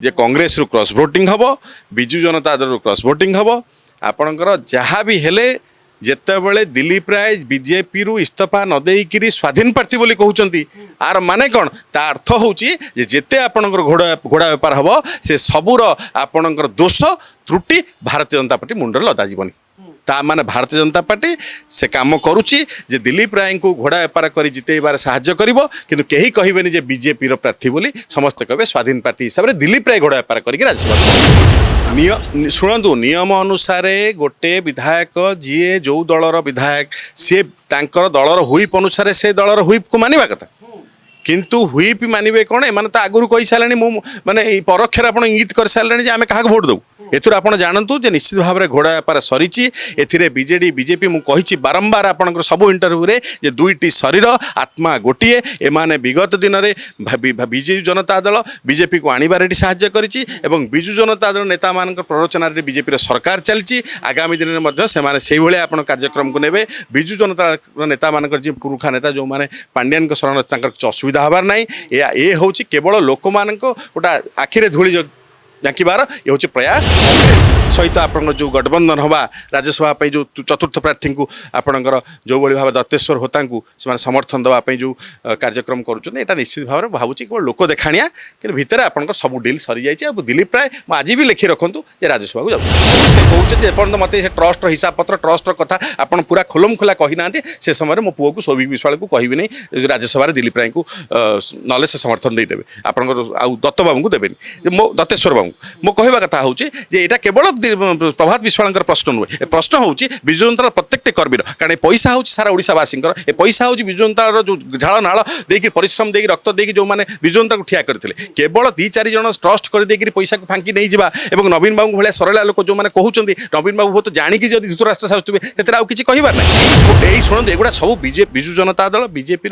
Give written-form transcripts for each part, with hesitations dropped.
जे कांग्रेस रु cross voting हबो बिजू जनता दल रु क्रॉस वोटिंग हबो आपणकर जहाँ भी हेले जेतेबेले दिलीप राय बीजेपी रु इस्तीफा न देइकिरी स्वाधीन प्रार्थी बोली कहउचंती आर माने कोन ता अर्थ होउची जे जेते आपणकर घोड़ा घोड़ा व्यापार हबो से सबुर आपणकर दोष त्रुटि भारतीय जनता पार्टी मुंडर लदा जीवनी ता माने भारतीय जनता पार्टी से काम करुची जे दिलीप राय को घोड़ा व्यापार करी जितेबार साहाय्य करिवो किंतु केही कहिबेनी जे बीजेपी रो प्रार्थी बोली समस्त कहबे स्वाधीन प्रार्थी हिसाब रे दिलीप राय घोड़ा व्यापार करी राज्यसभा शुणु नियम अनुसार गोटे विधायक जी जो दलर विधायक सी तांकर दलर हुईप अनुसार से दलर हुईप को मानिबा कथा किंतु हुईप मानिबे कोन एमाने तो आगुरु कहि सालानी मु माने परोक्षर आपण इंगित कर सालानी जे आमे काहा वोट दउ एथुर आपण जानतु जे निश्चित भाव में घोड़ा व्यापार सरीची एथिरे बीजेडी बीजेपी मु कहिछि बारंबार आपनकर सब इंटरव्यू रे जे दुईटी शरीर आत्मा गोटिए एमाने विगत दिन रे बीजेपी जनता दल बीजेपी को आनिबार एटी साहाय्य करिछि एवं बिजू जनता दल नेता मानकर प्ररोचना रे बीजेपी रे सरकार चलछि आगामी दिन रे मध्ये से माने सेही भले आपण कार्यक्रम को नेबे बिजू जनता नेता मानकर जे पुरुखा नेता जो माने पांड्यान को शरण तांकर असुविधा हबार नाही ए होछि केवल लोक मानको गोटा आखिरे धूଳି जाकिबार ये हूँ प्रयास कांग्रेस सहित आप जो गठबंधन हवा राज्यसभा जो चतुर्थ प्रार्थी को आपणकर जो भाव दत्तेश्वर होता से समर्थन देवाई जो कार्यक्रम करुँच निश्चित भाव में भावुँ केवल लोक देखाणिया कि भितर आप सब डिल सरी जाइए दिलीप राय आज भी लिखि रखु राज्यसभा को जाऊँ से कहते मत ट्रस्ट हिसाब पत्र ट्रस्ट कथा आप पूरा खोलम खोला कहना से समय मो पुओ को सौभिक विश्वाल को कह नहीं राज्यसभा दिलीप राय को ना से समर्थन देदेवे आप दत्त बाबू को देवेनि मो दत्तेश्वर बाबू मो कहवा कथा हूँ जे यहाँ केवल प्रभात विश्वाल प्रश्न नुहे प्रश्न हूँ विजु जनता प्रत्येक कर्मीर कारण पैसा हूँ सारा ओडावासी ए पैसा हूँ विजु जनता जो झाड़ नाड़ देकी परिश्रम देकी रक्त देकी जो मैंने विजु जनता को ठिया करते केवल 2-4 जन ट्रस्ट कर पैसा को फांकी नहीं जावा और नवीन बाबू भाया सरला लोक जो मैंने कहते नवीन बाबू बहुत जाणिकी जब धृतराष्ट्र साजुवे से किसी कहबार ना यही शुणु एगुड़ा सब विजु जनता दल बीजेपी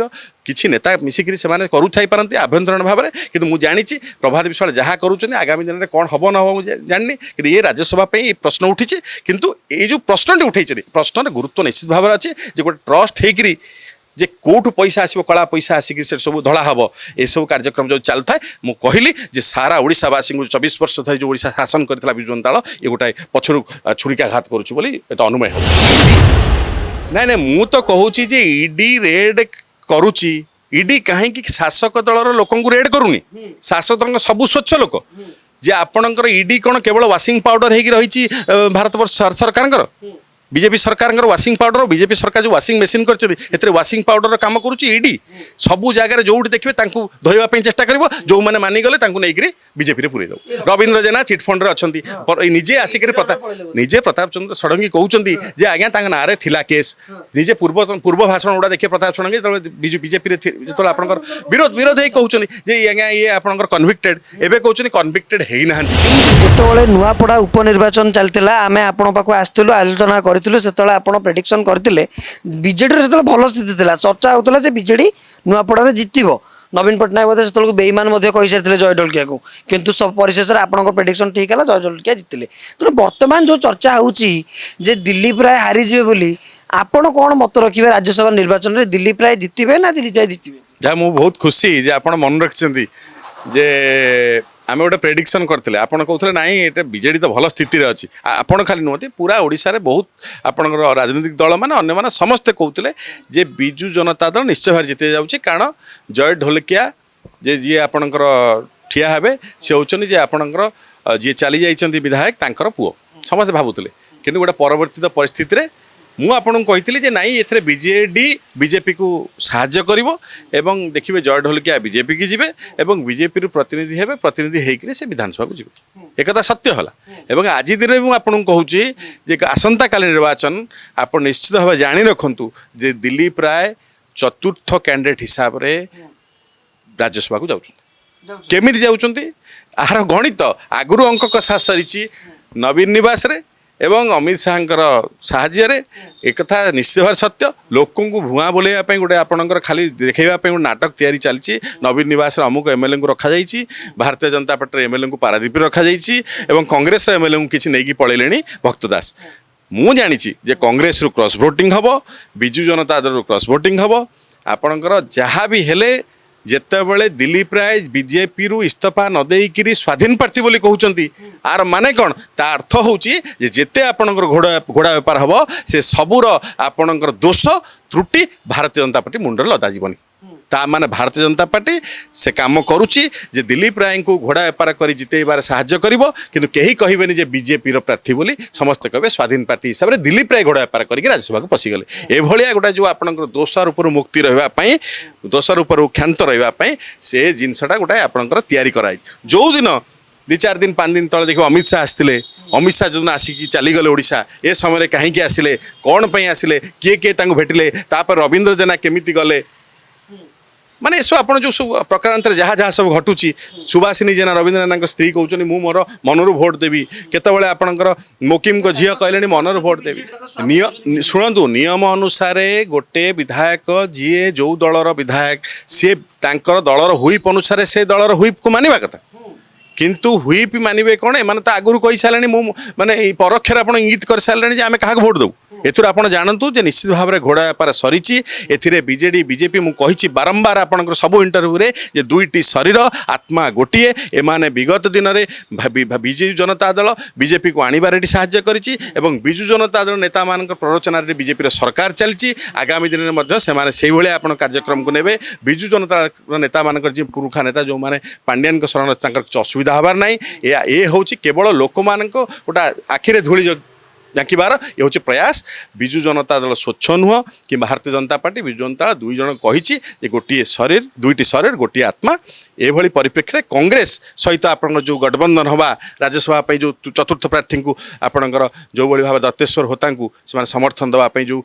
किसी नेता मिसिक पारती आभ्यंतरण भाव में कि मुझे जानी प्रभात विश्वाल जहाँ करुँच आगामी दिन में कौन हम न हम जानी कि ये राज्यसभा प्रश्न उठी किंतु ये जो प्रश्न उठे प्रश्न गुरुत्व निश्चित भाव में अच्छे गोटे ट्रस्ट होकर जे कोठू पैसा आसो कला पैसा आसिक से सब धड़ा हम ये सब कार्यक्रम जो चलता है मुझे कहली जे सारा ओडावासी को 24 वर्ष धरी जो ओडिशा शासन करता विजु जनता दल ये गोटाए पछरु छुरिकाघात करुँच अनुमय हम ना मु तो कहूँ ईडी रेड करुच्ची ईडी कहीं शासक दलर लोक रेड करूनी शासक दल सबू स्वच्छ लोक जे आपणकर ईडी कौन केवल वाशिंग पाउडर हो रही भारत वर्ष सरकार बीजेपी सरकार वाशिंग पाउडर बीजेपी सरकार जो वाशिंग मेसीन कर वाशिंग पाउडर काम करुच्ची ईडी सबू जगह जो देखिए धोवाई चेष्टा कर जो मैंने मानिगले नहीं बीजेपी रे पूरे दो रवींद्र जेना चिटफंड अच्छा निजे आसिक निजे प्रताप चंद्र षडंगी कहते जे आज्ञा ना थिला केस निजे पूर्व भाषण गुड़ा देखिए प्रताप षडंगी जो बीजेपी जो आप विरोध कहते आज्ञा ये आप कन्विक्टेड एवं कहते कन्विक्टेड है जो नुआपड़ा उपनिर्वाचन चलता आम आपण पाक आसलु आलोचना करूँ से प्रेडिक्शन करते बीजेडी से भल स्थिति था चर्चा होता है बीजेडी नुआपड़ा जितब नवीन पट्टनायक बोधे से बेईमान कही सारी जय ढोलकिया को किंतु सब परिशेष में आपंकर प्रेडिक्शन ठीक है जय ढोलकिया जितले तेणु बर्तमान जो चर्चा होची जे दिलीप राय हारीजे बोली आपण कौन मत रखिए राज्यसभा निर्वाचन में दिलीप राय जितबे ना दिलीप राय जितबे जहाँ मुझे बहुत खुशी जे आप मन रखिंट जे आम गोटे प्रेडिक्शन करते आप कहते ना ये बीजेडी तो भल स्थित अच्छी आपण खाली नुहति पूरा ओडिशा रे बहुत आपणकर राजनीतिक दल मैंने अन्य मैंने समस्ते कहते जे बिजु जनता दल निश्चय भाव जीते जाऊँगी कारण जय ढोलकिया जे जी आपणकर ठिया हे सी होती आपणकर जी चली जाइए विधायक तांकर पुओ समस्ते भावुले कि गोटे परवर्तित परिस्थिति मु आपन कही जे नाई एथरे बीजेडी बीजेपी को साहाय्य करिवो एवं देखिए जय ढोलकिया बीजेपी की जिबे एवं बीजेपी रु प्रतिनिधि हेबे प्रतिनिधि हेकरे से विधानसभा को जिबे एकता सत्य होला एवं आज दिन में आपन कहूची जे आसंता काली निर्वाचन आप निश्चित भाव जानी रखंतु जे दिलीप राय चतुर्थ कैंडिडेट हिसाब रे राज्यसभा को जाउछन केमिति जाउछन आहार गणित आगुरु अंक कसा सरीची नवीन निवास रे एवं अमित शाहर साहाय्य एक निश्चित भाव सत्य लोक को भुआ बोलैया गोटे आपणकर खाली देखा गोटे नाटक तैयारी चलती नवीन निवास अमुक एमएलए को रखा भारतीय जनता पार्टी एमएलए को पारादीप रखा कांग्रेस एमएलए को किसी नहीं पलैले भक्त दास मु जानी जे कांग्रेस रु क्रॉस वोटिंग हम बिजू जनता दल रु क्रॉस वोटिंग हम आपणकर जहाँ भी हेले ଯେତେବେଳେ ଦିଲ୍ଲୀପ ରାୟ ବିଜେପିରୁ ଇସ୍ତଫା ନ ଦେଇକିରି ସ୍ୱାଧୀନ ପ୍ରାର୍ଥୀ ବୋଲି କହୁଛନ୍ତି ଆର ମାନେ କ'ଣ ତା ଅର୍ଥ ହେଉଛି ଯେ ଯେତେ ଆପଣଙ୍କର ଘୋଡ଼ା ବେପାର ହେବ ସେ ସବୁର ଆପଣଙ୍କର ଦୋଷ ତ୍ରୁଟି ଭାରତୀୟ ଜନତା ପାର୍ଟି ମୁଣ୍ଡରେ ଲଦାଯିବନି ତା ମାନେ ଭାରତୀୟ ଜନତା ପାର୍ଟି ସେ କାମ କରୁଛି ଯେ ଦିଲ୍ଲୀପ ରାୟଙ୍କୁ ଘୋଡ଼ା ବେପାର କରି ଜିତେଇବାରେ ସାହାଯ୍ୟ କରିବ କିନ୍ତୁ କେହି କହିବେନି ଯେ ବିଜେପିର ପ୍ରାର୍ଥୀ ବୋଲି ସମସ୍ତେ କହିବେ ସ୍ୱାଧୀନ ପ୍ରାର୍ଥୀ ହିସାବରେ ଦିଲ୍ଲୀପ ରାୟ ଘୋଡ଼ା ବେପାର କରିକି ରାଜ୍ୟସଭାକୁ ପଶିଗଲେ ଏଭଳିଆ ଗୋଟେ ଯେଉଁ ଆପଣଙ୍କର ଦୋଷର ଉପରୁ ମୁକ୍ତି ରହିବା ପାଇଁ ଦୋଷର ଉପରୁ କ୍ଷାନ୍ତ ରହିବା ପାଇଁ ସେ ଜିନିଷଟା ଗୋଟେ ଆପଣଙ୍କର ତିଆରି କରାଯାଇଛି ଯେଉଁଦିନ 2-4 ଦିନ 5 ଦିନ ତଳେ ଦେଖିବ ଅମିତ ଶାହ ଆସିଥିଲେ ଅମିତ ଶାହ ଯେଉଁଦିନ ଆସିକି ଚାଲିଗଲେ ଓଡ଼ିଶା ଏ ସମୟରେ କାହିଁକି ଆସିଲେ କ'ଣ ପାଇଁ ଆସିଲେ କିଏ ତାଙ୍କୁ ଭେଟିଲେ ତାପରେ ରବୀନ୍ଦ୍ର ଜେନା କେମିତି ଗଲେ ମାନେ ଏସବୁ ଆପଣ ଯେଉଁ ସବୁ ପ୍ରକାରାନ୍ତରେ ଯାହା ସବୁ ଘଟୁଛି ସୁଭାଷିନୀ ଜେନା ରବୀନ୍ଦ୍ର ଜେନାଙ୍କ ସ୍ତ୍ରୀ କହୁଛନ୍ତି ମୁଁ ମୋର ମନରୁ ଭୋଟ ଦେବି କେତେବେଳେ ଆପଣଙ୍କର ମୋକିମଙ୍କ ଝିଅ କହିଲେଣି ମନରୁ ଭୋଟ ଦେବି ଶୁଣନ୍ତୁ ନିୟମ ଅନୁସାରେ ଗୋଟେ ବିଧାୟକ ଯିଏ ଯେଉଁ ଦଳର ବିଧାୟକ ସିଏ ତାଙ୍କର ଦଳର ହୁଇପ୍ ଅନୁସାରେ ସେ ଦଳର ହୁଇପ୍କୁ ମାନିବା କଥା କିନ୍ତୁ ହୁଇପ୍ ମାନିବେ କ'ଣ ଏମାନେ ତ ଆଗରୁ କହିସାରିଲେଣି ମୁଁ ମାନେ ଏଇ ପରୋକ୍ଷରେ ଆପଣ ଇଙ୍ଗିତ କରିସାରିଲେଣି ଯେ ଆମେ କାହାକୁ ଭୋଟ ଦେବୁ ଏଥିରୁ ଆପଣ ଜାଣନ୍ତୁ ଯେ ନିଶ୍ଚିତ ଭାବରେ ଘୋଡ଼ା ବେପାର ସରିଛି ଏଥିରେ ବିଜେଡି ବିଜେପି ମୁଁ କହିଛି ବାରମ୍ବାର ଆପଣଙ୍କର ସବୁ ଇଣ୍ଟରଭ୍ୟୁରେ ଯେ ଦୁଇଟି ଶରୀର ଆତ୍ମା ଗୋଟିଏ ଏମାନେ ବିଗତ ଦିନରେ ବିଜୁ ଜନତା ଦଳ ବିଜେପିକୁ ଆଣିବାରେ ଏଠି ସାହାଯ୍ୟ କରିଛି ଏବଂ ବିଜୁ ଜନତା ଦଳ ନେତାମାନଙ୍କ ପ୍ରରୋଚନାରେ ବିଜେପିର ସରକାର ଚାଲିଛି ଆଗାମୀ ଦିନରେ ମଧ୍ୟ ସେମାନେ ସେଇଭଳିଆ ଆପଣ କାର୍ଯ୍ୟକ୍ରମକୁ ନେବେ ବିଜୁ ଜନତା ନେତାମାନଙ୍କର ଯିଏ ପୁରୁଖା ନେତା ଯେଉଁମାନେ ପାଣ୍ଡିଆନଙ୍କ ଶରଣ ତାଙ୍କର କିଛି ଅସୁବିଧା ହେବାର ନାହିଁ ଏ ହେଉଛି କେବଳ ଲୋକମାନଙ୍କ ଗୋଟେ ଆଖିରେ ଧୂଳି ଜାଙ୍କିବାର ଏ ହେଉଛି ପ୍ରୟାସ ବିଜୁ ଜନତା ଦଳ ସ୍ୱଚ୍ଛ ନୁହଁ କି ଭାରତୀୟ ଜନତା ପାର୍ଟି ବିଜୁ ଜନତା ଦଳ ଦୁଇ ଜଣ କହିଛି ଯେ ଗୋଟିଏ ଶରୀର ଦୁଇଟି ଶରୀର ଗୋଟିଏ ଆତ୍ମା ଏଭଳି ପରିପ୍ରେକ୍ଷୀରେ କଂଗ୍ରେସ ସହିତ ଆପଣଙ୍କର ଯେଉଁ ଗଠବନ୍ଧନ ହେବା ରାଜ୍ୟସଭା ପାଇଁ ଯେଉଁ ଚତୁର୍ଥ ପ୍ରାର୍ଥୀଙ୍କୁ ଆପଣଙ୍କର ଯେଉଁଭଳି ଭାବେ ଦତ୍ତେଶ୍ୱର ହୋତାଙ୍କୁ ସେମାନେ ସମର୍ଥନ ଦେବା ପାଇଁ ଯେଉଁ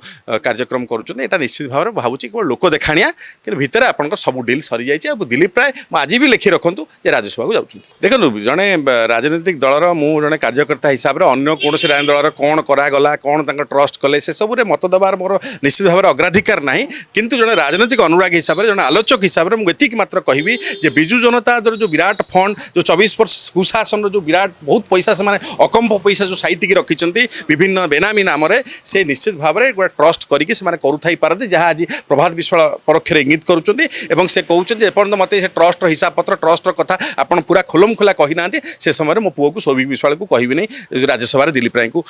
କାର୍ଯ୍ୟକ୍ରମ କରୁଛନ୍ତି ଏଇଟା ନିଶ୍ଚିତ ଭାବରେ ଭାବୁଛି କେବଳ ଲୋକ ଦେଖାଣିଆ କିନ୍ତୁ ଭିତରେ ଆପଣଙ୍କର ସବୁ ଡିଲ୍ ସରିଯାଇଛି ଆଉ ଦିଲ୍ଲୀପ ରାୟ ମୁଁ ଆଜି ବି ଲେଖି ରଖନ୍ତୁ ଯେ ରାଜ୍ୟସଭାକୁ ଯାଉଛନ୍ତି ଦେଖନ୍ତୁ ଜଣେ ରାଜନୈତିକ ଦଳର ମୁଁ ଜଣେ କାର୍ଯ୍ୟକର୍ତ୍ତା ହିସାବରେ ଅନ୍ୟ କୌଣସି ରାଜନୈତିକ ଦଳର କ'ଣ କରାଗଲା କ'ଣ ତାଙ୍କ ଟ୍ରଷ୍ଟ କଲେ ସେସବୁରେ ମତ ଦେବାର ମୋର ନିଶ୍ଚିତ ଭାବରେ ଅଗ୍ରାଧିକାର ନାହିଁ କିନ୍ତୁ ଜଣେ ରାଜନୈତିକ ଅନୁରାଗୀ ହିସାବରେ ଜଣେ ଆଲୋଚକ ହିସାବରେ ମୁଁ ଏତିକି ମାତ୍ର କହିବି ଯେ ବିଜୁ ଜନତା ଦଳର ଯେଉଁ ବିରାଟ ଫଣ୍ଡ ଯେଉଁ 24 ବର୍ଷ କୁଶାସନର ଯେଉଁ ବିରାଟ ବହୁତ ପଇସା ସେମାନେ ଅକମ୍ପ ପଇସା ଯେଉଁ ସାଇତିକି ରଖିଛନ୍ତି ବିଭିନ୍ନ ବେନାମୀ ନାମରେ ସେ ନିଶ୍ଚିତ ଭାବରେ ଗୋଟେ ଟ୍ରଷ୍ଟ କରିକି ସେମାନେ କରୁଥାଇପାରନ୍ତି ଯାହା ଆଜି ପ୍ରଭାତ ବିଶ୍ୱାଳ ପରୋକ୍ଷରେ ଇଙ୍ଗିତ କରୁଛନ୍ତି ଏବଂ ସେ କହୁଛନ୍ତି ଏପର୍ଯ୍ୟନ୍ତ ମୋତେ ସେ ଟ୍ରଷ୍ଟର ହିସାବ ପତ୍ର ଟ୍ରଷ୍ଟର କଥା ଆପଣ ପୁରା ଖୋଲମ ଖୋଲା କହିନାହାନ୍ତି ସେ ସମୟରେ ମୋ ପୁଅକୁ ସୌଭିକ ବିଶ୍ୱାଳକୁ କହିବି ନାହିଁ ରାଜ୍ୟସଭାରେ ଦିଲ୍ଲୀପ ରାୟଙ୍କୁ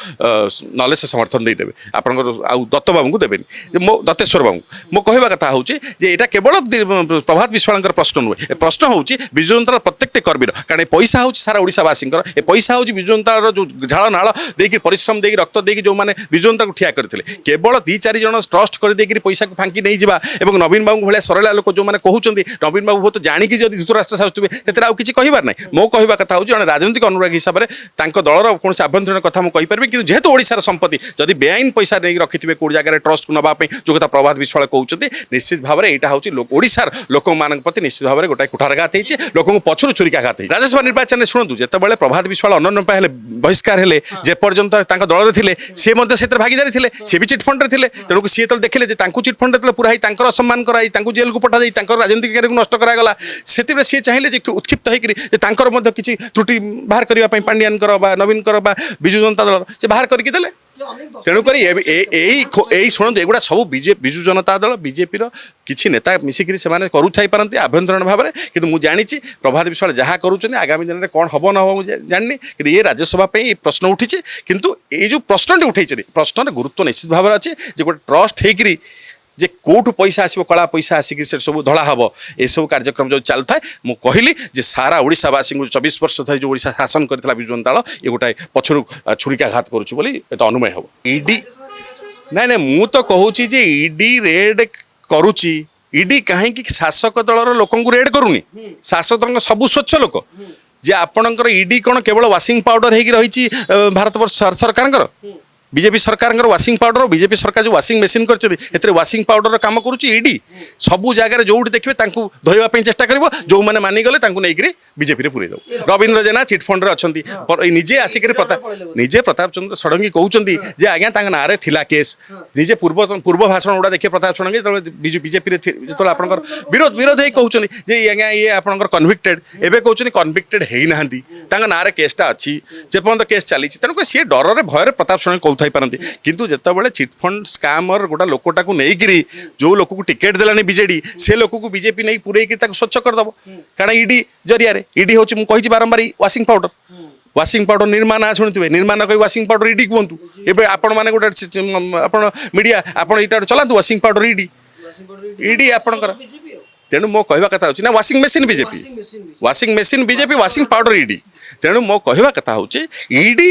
ନହେଲେ ସେ ସମର୍ଥନ ଦେଇଦେବେ ଆପଣଙ୍କର ଆଉ ଦତ୍ତ ବାବୁଙ୍କୁ ଦେବେନି ମୋ ଦତ୍ତେଶ୍ୱର ବାବୁଙ୍କୁ ମୋ କହିବା କଥା ହେଉଛି ଯେ ଏଇଟା କେବଳ ପ୍ରଭାତ ବିଶ୍ୱାଳଙ୍କର ପ୍ରଶ୍ନ ନୁହେଁ ଏ ପ୍ରଶ୍ନ ହେଉଛି ବିଜୁ ଜନତାର ପ୍ରତ୍ୟେକଟି କର୍ମୀର କାରଣ ଏ ପଇସା ହେଉଛି ସାରା ଓଡ଼ିଶାବାସୀଙ୍କର ଏ ପଇସା ହେଉଛି ବିଜୁ ଜନତାର ଯେଉଁ ଝାଳ ନାଳ ଦେଇକି ପରିଶ୍ରମ ଦେଇକି ରକ୍ତ ଦେଇକି ଯେଉଁମାନେ ବିଜୁ ଜନତାକୁ ଠିଆ କରିଥିଲେ କେବଳ 2-4 ଜଣ ଟ୍ରଷ୍ଟ କରିଦେଇକି ପଇସାକୁ ଫାଙ୍କି ନେଇଯିବା ଏବଂ ନବୀନ ବାବୁଙ୍କ ଭଳିଆ ସରଳା ଲୋକ ଯେଉଁମାନେ କହୁଛନ୍ତି ନବୀନ ବାବୁ ବହୁତ ଜାଣିକି ଯଦି ଧୃତରାଷ୍ଟ୍ର ସାଜୁଥିବେ ସେଥିରେ ଆଉ କିଛି କହିବାର ନାହିଁ ମୋ କହିବା କଥା ହେଉଛି ଜଣେ ରାଜନୈତିକ ଅନୁରାଗୀ ହିସାବରେ ତାଙ୍କ ଦଳର କୌଣସି ଆଭ୍ୟନ୍ତରୀଣ କଥା ମୁଁ କହିପାରିବି କିନ୍ତୁ ଯେହେତୁ ଓଡ଼ିଶାର ସମ୍ପତ୍ତି ଯଦି ବେଆଇନ ପଇସା ନେଇକି ରଖିଥିବେ କେଉଁ ଜାଗାରେ ଟ୍ରଷ୍ଟକୁ ନେବା ପାଇଁ ଯେଉଁ କଥା ପ୍ରଭାତ ବିଶ୍ୱାଳ କହୁଛନ୍ତି ନିଶ୍ଚିତ ଭାବରେ ଏଇଟା ହେଉଛି ଓଡ଼ିଶାର ଲୋକମାନଙ୍କ ପ୍ରତି ନିଶ୍ଚିତ ଭାବରେ ଗୋଟାଏ କୁଠାରଘାତ ହେଇଛି ଲୋକଙ୍କୁ ପଛରୁ ଛୁରିକାଘାତ ହେଇଛି ରାଜ୍ୟସଭା ନିର୍ବାଚନରେ ଶୁଣନ୍ତୁ ଯେତେବେଳେ ପ୍ରଭାତ ବିଶ୍ୱାଳ ଅନନ୍ୟ ହେଲେ ବହିଷ୍କାର ହେଲେ ଯେପର୍ଯ୍ୟନ୍ତ ତାଙ୍କ ଦଳରେ ଥିଲେ ସିଏ ମଧ୍ୟ ସେଥିରେ ଭାଗିଦାରୀ ଥିଲେ ସିଏ ବି ଚିଟଫଣ୍ଡରେ ଥିଲେ ତେଣୁ ସିଏ ଯେତେବେଳେ ଦେଖିଲେ ଯେ ତାଙ୍କୁ ଚିଟଫଣ୍ଡ ଯେତେବେଳେ ପୁରା ହେଇ ତାଙ୍କର ଅସମ୍ମାନ କରାଇ ତାଙ୍କୁ ଜେଲକୁ ପଠାଯାଇ ତାଙ୍କର ରାଜନୈତିକ କ୍ୟାରିୟରକୁ ନଷ୍ଟ କରାଗଲା ସେଥିରେ ସିଏ ଚାହିଁଲେ ଯେ ଉତ୍କ୍ଷିପ୍ତ ହେଇକରି ଯେ ତାଙ୍କର ମଧ୍ୟ କିଛି ତ୍ରୁଟି ବାହାର କରିବା ପାଇଁ ପାଣ୍ଡିଆନଙ୍କର ବା ନବୀନଙ୍କର ବା ବିଜୁ ଜନତା ଦଳର ସେ ବାହାର କରିକି ଦେଲେ ତେଣୁକରି ଏଇ ଶୁଣନ୍ତୁ ଏଗୁଡ଼ା ସବୁ ବିଜୁ ଜନତା ଦଳ ବିଜେପିର କିଛି ନେତା ମିଶିକିରି ସେମାନେ କରୁଥାଇପାରନ୍ତି ଆଭ୍ୟନ୍ତରୀଣ ଭାବରେ କିନ୍ତୁ ମୁଁ ଜାଣିଛି ପ୍ରଭାତ ବିଶ୍ୱାଳ ଯାହା କରୁଛନ୍ତି ଆଗାମୀ ଦିନରେ କ'ଣ ହେବ ନ ହେବ ମୁଁ ଜାଣିନି କିନ୍ତୁ ଏ ରାଜ୍ୟସଭା ପାଇଁ ଏ ପ୍ରଶ୍ନ ଉଠିଛି କିନ୍ତୁ ଏଇ ଯେଉଁ ପ୍ରଶ୍ନଟି ଉଠେଇଛନ୍ତି ପ୍ରଶ୍ନର ଗୁରୁତ୍ୱ ନିଶ୍ଚିତ ଭାବରେ ଅଛି ଯେ ଗୋଟେ ଟ୍ରଷ୍ଟ ହେଇକିରି ଯେ କେଉଁଠୁ ପଇସା ଆସିବ କଳା ପଇସା ଆସିକି ସେ ସବୁ ଧଳା ହେବ ଏସବୁ କାର୍ଯ୍ୟକ୍ରମ ଯେଉଁ ଚାଲୁଥାଏ ମୁଁ କହିଲି ଯେ ସାରା ଓଡ଼ିଶାବାସୀଙ୍କୁ 24 ବର୍ଷ ଧରି ଯେଉଁ ଓଡ଼ିଶା ଶାସନ କରିଥିଲା ବିଜୁ ଜନତା ଦଳ ଏ ଗୋଟାଏ ପଛରୁ ଛୁରିକାଘାତ କରୁଛି ବୋଲି ଏଟା ଅନୁମୟ ହେବ ଇଡି ନାଇଁ ମୁଁ ତ କହୁଛି ଯେ ଇଡି ରେଡ୍ କରୁଛି ଇଡି କାହିଁକି ଶାସକ ଦଳର ଲୋକଙ୍କୁ ରେଡ୍ କରୁନି ଶାସକ ଦଳଙ୍କ ସବୁ ସ୍ୱଚ୍ଛ ଲୋକ ଯେ ଆପଣଙ୍କର ଇଡି କ'ଣ କେବଳ ୱାସିଂ ପାଉଡର ହେଇକି ରହିଛି ଭାରତବର୍ଷ ସରକାରଙ୍କର বিজেপি সরকারଙ୍କର ওয়াশিং পাউডর বিজেপি সরকার যে ওয়াশিং মেସିନ୍ କରିଛନ୍ତି ଏଥିରେ ওয়াশিং ପାଉଡର କାମ କରୁଛି ଇଡି ସବୁ ଜାଗାରେ ଯୋଉଠି ଦେଖିବେ ତାଙ୍କୁ ଧୋଇବା ପାଇଁ ଚେଷ୍ଟା କରିବ ଯୋଉମାନେ ମାନିଗଲେ ତାଙ୍କୁ ନେଇକିରି ବିଜେପିରେ ପୁରେଇ ଦେବ ରବୀନ୍ଦ୍ର ଜେନା ଚିଟଫଣ୍ଡରେ ଅଛନ୍ତି ନିଜେ ଆସିକିରି ପ୍ରତାପ ଚନ୍ଦ୍ର ଷଡ଼ଙ୍ଗୀ କହୁଛନ୍ତି ଯେ ଆଜ୍ଞା ତାଙ୍କ ନାଁରେ ଥିଲା କେସ୍ ନିଜେ ପୂର୍ବ ଭାଷଣ ଗୁଡ଼ା ଦେଖିବେ ପ୍ରତାପ ଷଡ଼ଙ୍ଗୀ ଯେତେବେଳେ ବିଜେପିରେ ଯେତେବେଳେ ଆପଣଙ୍କର ବିରୋଧ ହେଇ କହୁଛନ୍ତି ଯେ ଆଜ୍ଞା ଇଏ ଆପଣଙ୍କର କନଭିକ୍ଟେଡ୍ ଏବେ କହୁଛନ୍ତି କନଭିକ୍ଟେଡ୍ ହେଇନାହାନ୍ତି ତାଙ୍କ ନାଁରେ କେସ୍ଟା ଅଛି ଯେପର୍ଯ୍ୟନ୍ତ କେସ୍ ଚାଲିଛି ତେଣୁକରି ସିଏ ଡରରେ ଭୟରେ ପ୍ରତାପ ଷଡ଼ଙ୍ଗୀ କହୁଥିଲେ ଥାଇପାରନ୍ତି କିନ୍ତୁ ଯେତେବେଳେ ଚିଟଫଣ୍ଡ ସ୍କାମର ଗୋଟା ଲୋକଟାକୁ ନେଇକିରି ଯୋଉ ଲୋକକୁ ଟିକେଟ୍ ଦେଲାନି ବିଜେଡି ସେ ଲୋକକୁ ବିଜେପି ନେଇ ପୁରେଇକି ତାକୁ ସ୍ୱଚ୍ଛ କରିଦେବ କାରଣ ଇଡି ଜରିଆରେ ଇଡି ହେଉଛି ମୁଁ କହିଛି ବାରମ୍ବାର washing powder washing powder Nirma ନାଁ ଶୁଣିଥିବେ ନିର୍ମା କହି ୱାସିଂ ପାଉଡର ଇଡି କୁହନ୍ତୁ ଏବେ ଆପଣମାନେ ଗୋଟେ ଆପଣ ମିଡ଼ିଆ ଆପଣ ଏଇଟା ଚଲାନ୍ତୁ ୱାସିଂ ପାଉଡର ଇଡି ଆପଣଙ୍କର ତେଣୁ ମୋ କହିବା କଥା ହେଉଛି ନା washing machine BJP washing powder ED ତେଣୁ ମୋ କହିବା କଥା ହେଉଛି ଇଡି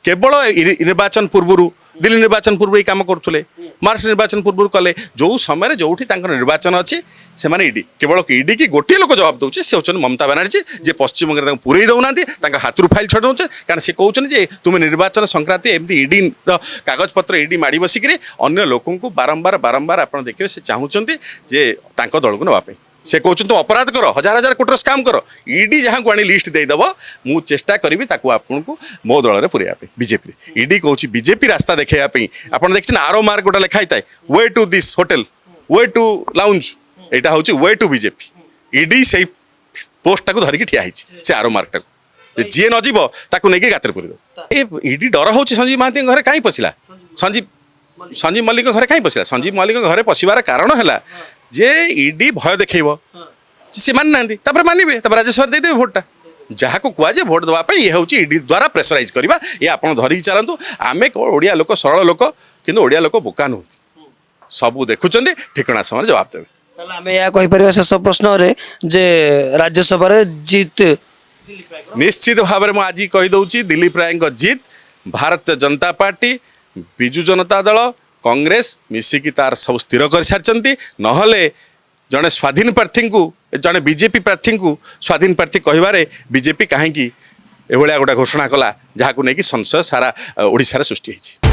କେବଳ ନିର୍ବାଚନ ପୂର୍ବରୁ ଦିଲ୍ଲୀ ନିର୍ବାଚନ ପୂର୍ବରୁ ଏଇ କାମ କରୁଥିଲେ ମହାରାଷ୍ଟ୍ର ନିର୍ବାଚନ ପୂର୍ବରୁ କଲେ ଯେଉଁ ସମୟରେ ଯେଉଁଠି ତାଙ୍କର ନିର୍ବାଚନ ଅଛି ସେମାନେ ଇଡି କେବଳ ଇଡି କି ଗୋଟିଏ ଲୋକ ଜବାବ ଦେଉଛି ସେ ହେଉଛନ୍ତି ମମତା ବାନାର୍ଜୀ ଯେ ପଶ୍ଚିମବଙ୍ଗରେ ତାଙ୍କୁ ପୁରେଇ ଦେଉନାହାନ୍ତି ତାଙ୍କ ହାତରୁ ଫାଇଲ୍ ଛଡ଼ାଇ ଦେଉଛନ୍ତି କାରଣ ସେ କହୁଛନ୍ତି ଯେ ତୁମେ ନିର୍ବାଚନ ସଂକ୍ରାନ୍ତି ଏମିତି ଇଡିର କାଗଜପତ୍ର ଇଡି ମାଡ଼ି ବସିକିରି ଅନ୍ୟ ଲୋକଙ୍କୁ ବାରମ୍ବାର ଆପଣ ଦେଖିବେ ସେ ଚାହୁଁଛନ୍ତି ଯେ ତାଙ୍କ ଦଳକୁ ନେବା ପାଇଁ ସେ କହୁଛନ୍ତି ଅପରାଧ କର ହଜାର ହଜାର କୋଟିର ସ୍କାମ୍ କର ଇଡି ଯାହାକୁ ଆଣି ଲିଷ୍ଟ ଦେଇଦେବ ମୁଁ ଚେଷ୍ଟା କରିବି ତାକୁ ଆପଣଙ୍କୁ ମୋ ଦଳରେ ପୁରେଇବା ପାଇଁ ବିଜେପିରେ ଇଡି କହୁଛି ବିଜେପି ରାସ୍ତା ଦେଖାଇବା ପାଇଁ ଆପଣ ଦେଖିଛନ୍ତି ଆରୋ ମାର୍କ ଗୋଟେ ଲେଖା ହେଇଥାଏ way to this hotel way to lounge ଏଇଟା ହେଉଛି ୱେ ଟୁ ବିଜେପି ଇଡି ସେଇ ପୋଷ୍ଟଟାକୁ ଧରିକି ଠିଆ ହେଇଛି ସେ ଆରୋ ମାର୍କଟାକୁ ଯିଏ ନ ଯିବ ତାକୁ ନେଇକି ଗାତରେ ପୁରେଇଦେବ ଏ ଇଡି ଡର ହେଉଛି ସଞ୍ଜୀବ ମହାନ୍ତିଙ୍କ ଘରେ କାହିଁ ପଶିଲା ସଞ୍ଜୀବ ମଲ୍ଲିକଙ୍କ ଘରେ କାହିଁ ପଶିଲା ସଞ୍ଜୀବ ମଲ୍ଲିକଙ୍କ ଘରେ ପଶିବାର କାରଣ ହେଲା ଯେ ଇଡି ଭୟ ଦେଖେଇବ ସେ ମାନି ନାହାନ୍ତି ତାପରେ ମାନିବେ ତାପରେ ରାଜ୍ୟସଭାରେ ଦେଇଦେବେ ଭୋଟଟା ଯାହାକୁ କୁହାଯାଏ ଭୋଟ ଦେବା ପାଇଁ ଇଏ ହେଉଛି ଇଡି ଦ୍ୱାରା ପ୍ରେସରାଇଜ୍ କରିବା ଏ ଆପଣ ଧରିକି ଚାଲନ୍ତୁ ଆମେ କେବଳ ଓଡ଼ିଆ ଲୋକ ସରଳ ଲୋକ କିନ୍ତୁ ଓଡ଼ିଆ ଲୋକ ବୋକା ନୁହନ୍ତି ସବୁ ଦେଖୁଛନ୍ତି ଠିକଣା ସମୟରେ ଜବାବ ଦେବେ ତାହେଲେ ଆମେ ଏହା କହିପାରିବା ଶେଷ ପ୍ରଶ୍ନରେ ଯେ ରାଜ୍ୟସଭାରେ ଜିତ୍ ନିଶ୍ଚିତ ଭାବରେ ମୁଁ ଆଜି କହିଦେଉଛି ଦିଲ୍ଲୀପ ରାୟଙ୍କ ଜିତ୍ ଭାରତୀୟ ଜନତା ପାର୍ଟି ବିଜୁ ଜନତା ଦଳ କଂଗ୍ରେସ ମିଶିକି ତାର ସବୁ ସ୍ଥିର କରିସାରିଛନ୍ତି ନହେଲେ ଜଣେ ସ୍ୱାଧୀନ ପ୍ରାର୍ଥୀଙ୍କୁ ଜଣେ ବିଜେପି ପ୍ରାର୍ଥୀଙ୍କୁ ସ୍ୱାଧୀନ ପ୍ରାର୍ଥୀ କହିବାରେ ବିଜେପି କାହିଁକି ଏଭଳିଆ ଗୋଟେ ଘୋଷଣା କଲା ଯାହାକୁ ନେଇକି ସଂଶୟ ସାରା ଓଡ଼ିଶାରେ ସୃଷ୍ଟି ହେଇଛି